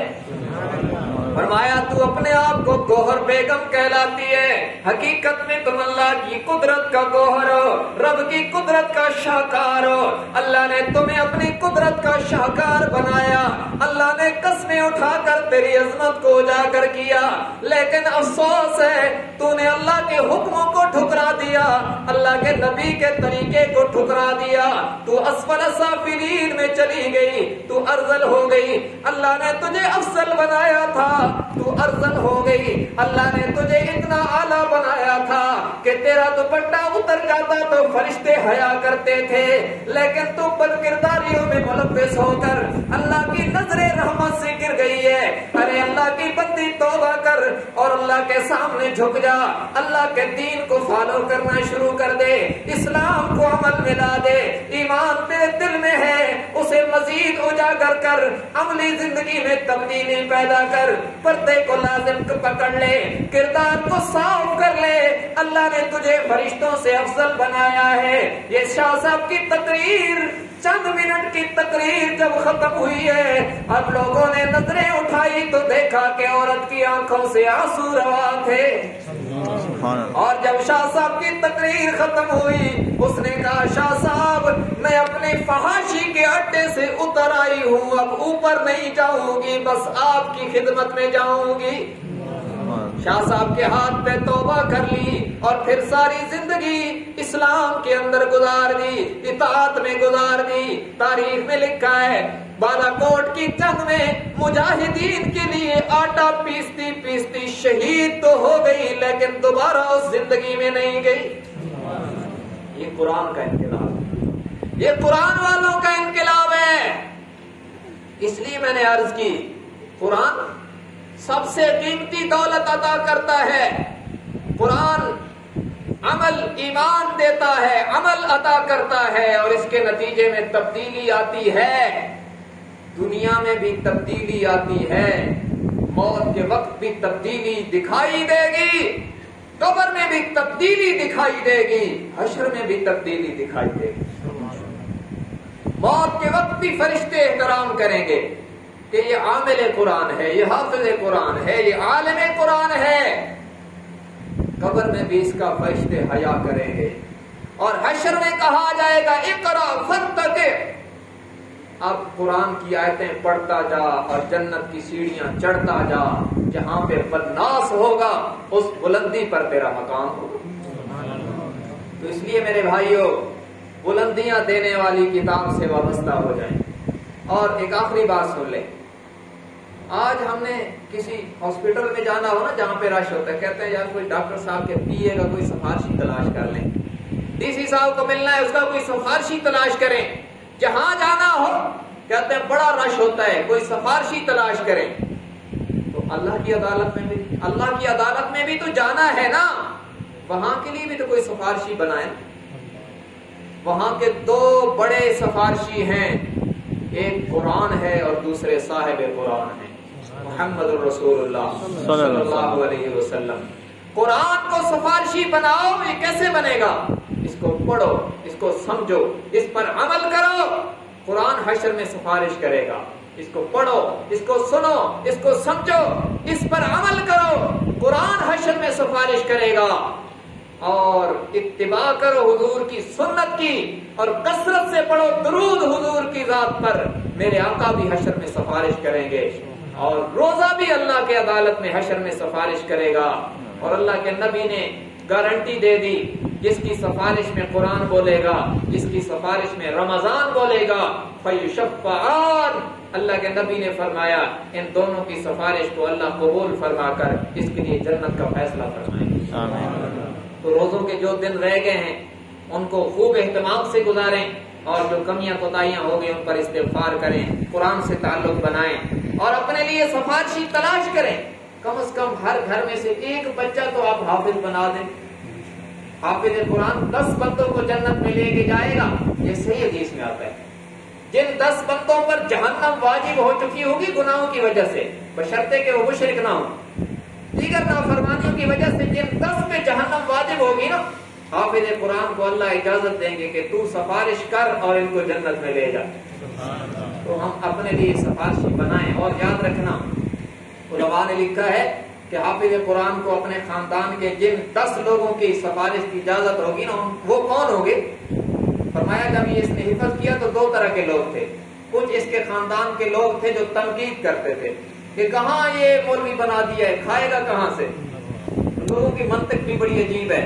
فرمایا تو اپنے آپ کو گوہر بیگم کہلاتی ہے, حقیقت میں تم اللہ کی قدرت کا گوہر ہو, رب کی قدرت کا شاہکار ہو. اللہ نے تمہیں اپنی قدرت کا شاہکار بنایا, اللہ نے قسمیں اٹھا کر تیری عظمت کو اجاگر کیا, لیکن افسوس ہے تو نے اللہ کے حکموں کو ٹھکرا دیا, اللہ کے نبی کے طریقے کو ٹھکرا دیا, تو اسفل سافلین میں چلی گئی, تو ارذل ہو گئی. اللہ نے تجھے افضل بنایا تھا, تو ارذل ہو گئی. اللہ نے تجھے اتنا اعلیٰ بنایا تھا کہ تیرا دوپٹہ اتر جاتا تو فرشتے حیا کرتے تھے, لیکن تو بد کرداریوں میں ملوث ہو کر اللہ کی نظر رحمت سے گر گئی ہے. ارے اللہ کی بندی توبہ کر اور اللہ کے سامنے جھک جا, اللہ کے دین کو فالو کرنا شروع کر دے, اسلام کو عمل میں لا دے. ایمان تیرے دل میں ہے اسے مزید اجاگر کر, عملی زندگی میں تبدیلی پیدا کر, پردے کو لازم پکڑ لے, کردار کو صاف کر لے. اللہ نے تجھے فرشتوں سے افضل بنایا ہے. یہ شاہ صاحب کی تقریر, چند منٹ کی تقریر جب ختم ہوئی ہے, اب لوگوں نے نظریں اٹھائی تو دیکھا کہ عورت کی آنکھوں سے آنسو روا تھے. اور جب شاہ صاحب کی تقریر ختم ہوئی اس نے کہا شاہ صاحب میں اپنی فحاشی کے اڈے سے اتر آئی ہوں, اب اوپر نہیں جاؤں گی, بس آپ کی خدمت میں جاؤں گی. شاہ صاحب کے ہاتھ پہ توبہ کر لی اور پھر ساری زندگی اسلام کے اندر گزار دی، اطاعت میں گزار دی۔ تاریخ میں لکھا ہے بالا کوٹ کی جنگ میں مجاہدین کے لیے آٹا پیستی پیستی شہید تو ہو گئی، لیکن دوبارہ اس زندگی میں نہیں گئی۔ یہ قرآن کا انقلاب، یہ قرآن والوں کا انقلاب ہے۔ اس لیے میں نے عرض کی قرآن سب سے قیمتی دولت عطا کرتا ہے۔ قرآن عمل ایمان دیتا ہے، عمل عطا کرتا ہے، اور اس کے نتیجے میں تبدیلی آتی ہے۔ دنیا میں بھی تبدیلی آتی ہے، موت کے وقت بھی تبدیلی دکھائی دے گی، قبر میں بھی تبدیلی دکھائی دے گی، حشر میں بھی تبدیلی دکھائی دے گی۔ موت کے وقت بھی فرشتے احترام کریں گے کہ یہ عامل قرآن ہے، یہ حافظ قرآن ہے، یہ عالم قرآن ہے۔ قبر میں بھی اس کا فرشتے حیا کریں گے، اور حشر میں کہا جائے گا اقرا فتقِ، اب قرآن کی آیتیں پڑھتا جا اور جنت کی سیڑھیاں چڑھتا جا، جہاں پہ بناس ہوگا اس بلندی پر تیرا مقام ہوگا۔ تو اس لیے میرے بھائیوں، بلندیاں دینے والی کتاب سے وابستہ ہو جائیں۔ اور ایک آخری بات سن لیں، آج ہم نے کسی ہاسپٹل میں جانا ہو نا جہاں پہ رش ہوتا ہے، کہتے ہیں یار کوئی ڈاکٹر صاحب کے پی اے کا کوئی سفارشی تلاش کر لیں، ڈی سی صاحب کو ملنا ہے اس کا کوئی سفارشی تلاش کریں۔ جہاں جانا ہو کہتے ہیں بڑا رش ہوتا ہے، کوئی سفارشی تلاش کریں۔ تو اللہ کی عدالت میں بھی تو جانا ہے نا، وہاں کے لیے بھی تو کوئی سفارشی بنائیں۔ وہاں کے دو بڑے سفارشی ہیں، ایک قرآن ہے اور دوسرے صاحب قرآن ہیں، محمد الرسول اللہ صلی اللہ علیہ وسلم۔ قرآن کو سفارشی بناؤ، یہ کیسے بنے گا؟ اس کو پڑھو، اس کو سمجھو، اس پر عمل کرو، قرآن حشر میں سفارش کرے گا۔ اس کو پڑھو، اس کو سنو، اس کو سمجھو، اس پر عمل کرو، قرآن حشر میں سفارش کرے گا۔ اور اتباع کرو حضور کی سنت کی، اور کثرت سے پڑھو درود حضور کی ذات پر، میرے آقا بھی حشر میں سفارش کریں گے، اور روزہ بھی اللہ کے عدالت میں حشر میں سفارش کرے گا۔ اور اللہ کے نبی نے گارنٹی دے دی، جس کی سفارش میں قرآن بولے گا، جس کی سفارش میں رمضان بولے گا، فیشفعان، اللہ کے نبی نے فرمایا ان دونوں کی سفارش کو اللہ قبول فرما کر اس کے لیے جنت کا فیصلہ فرمائیں گے۔ تو روزوں کے جو دن رہ گئے ہیں ان کو خوب اہتمام سے گزاریں، اور جو کمیاں کوتاہیاں ہو گئی ان پر استغفار کریں، قرآن سے تعلق بنائیں، اور اپنے لیے سفارشی تلاش کریں۔ کم از کم ہر گھر میں سے ایک بچہ تو آپ حافظ بنا دیں۔ حافظ قرآن 10 بندوں کو جنت میں لے کے جائے گا، یہ صحیح حدیث میں آتا ہے۔ جن 10 بندوں پر جہنم واجب ہو چکی ہوگی گناہوں کی وجہ سے، بشرطے کہ وہ مشرک نہ ہو، دیگر نافرمانیوں کی وجہ سے جن 10 پہ جہنم واجب ہوگی نا، حافظ قرآن کو اللہ اجازت دیں گے کہ تو سفارش کر اور ان کو جنت میں لے جا۔ تو ہم اپنے لیے سفارشی بنائیں۔ اور یاد رکھنا، علماء نے لکھا ہے کہ حافظ قرآن کو اپنے خاندان کے جن 10 لوگوں کی سفارش کی اجازت ہوگی نا، وہ کون ہوں گے؟ فرمایا جب یہ اس نے حفظ کیا تو 2 طرح کے لوگ تھے۔ کچھ اس کے خاندان کے لوگ تھے جو تنقید کرتے تھے کہ کہاں یہ مولوی بنا دیا ہے، کھائے گا کہاں سے؟ لوگوں کی منطق بھی بڑی عجیب ہے،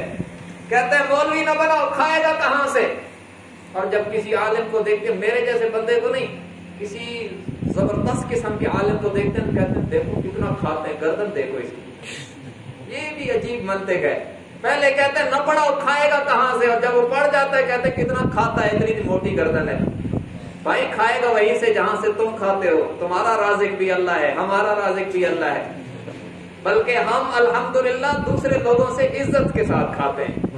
کہتے ہیں مولوی نہ بناؤ، کھائے گا کہاں سے؟ اور جب کسی عالم کو دیکھتے، میرے جیسے بندے کو نہیں، کسی زبردست قسم کے عالم کو دیکھتے ہیں، کہتے ہیں دیکھو کتنا کھاتے ہیں، گردن دیکھو اس کی۔ یہ بھی عجیب منطق ہے، پہلے کہتے ہیں نہ پڑھاؤ، کھائے گا کہاں سے، اور جب وہ پڑھ جاتا ہے کہتے ہیں کتنا کھاتا ہے، اتنی موٹی گردن ہے۔ بھائی کھائے گا وہیں سے جہاں سے تم کھاتے ہو، تمہارا رازق بھی اللہ ہے، ہمارا رازق بھی اللہ ہے، بلکہ ہم الحمدللہ دوسرے لوگوں سے عزت کے ساتھ کھاتے ہیں۔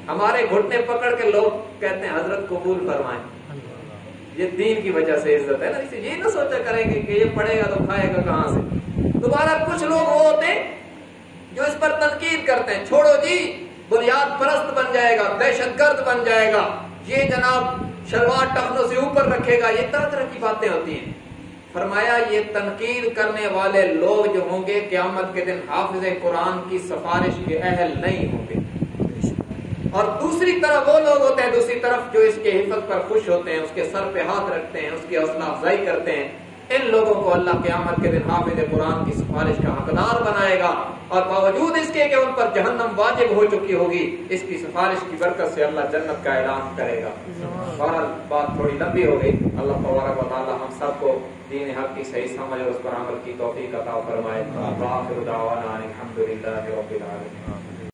ہمارے گھٹنے پکڑ کے لوگ کہتے ہیں حضرت قبول فرمائیں، یہ دین کی وجہ سے عزت ہے نا، اسے یہ نہ سوچا کریں گے کہ یہ پڑھے گا تو کھائے گا کہاں سے۔ دوبارہ کچھ لوگ وہ ہوتے ہیں جو اس پر تنقید کرتے ہیں، چھوڑو جی بنیاد پرست بن جائے گا، دہشت گرد بن جائے گا، یہ جناب شلوار ٹخنوں سے اوپر رکھے گا، یہ طرح طرح کی باتیں ہوتی ہیں۔ فرمایا یہ تنقید کرنے والے لوگ جو ہوں گے قیامت کے دن حافظ قرآن کی سفارش کے اہل نہیں ہوں گے۔ اور دوسری طرف وہ لوگ ہوتے ہیں، دوسری طرف جو اس کے حفظ پر خوش ہوتے ہیں، اس کے سر پہ ہاتھ رکھتے ہیں، اس کی حوصلہ افزائی کرتے ہیں، ان لوگوں کو اللہ قیامت کے دن حافظ قرآن کی سفارش کا حقدار بنائے گا، اور باوجود اس کے کہ ان پر جہنم واجب ہو چکی ہوگی، اس کی سفارش کی برکت سے اللہ جنت کا اعلان کرے گا۔ بہرحال بات تھوڑی لمبی ہو گئی، اللہ تبارک و تعالی ہم سب کو دین حق کی صحیح سمجھ اور اس پر عمل کی توفیق عطا فرمائے۔ وآخر دعوانا الحمد للہ رب العالمین۔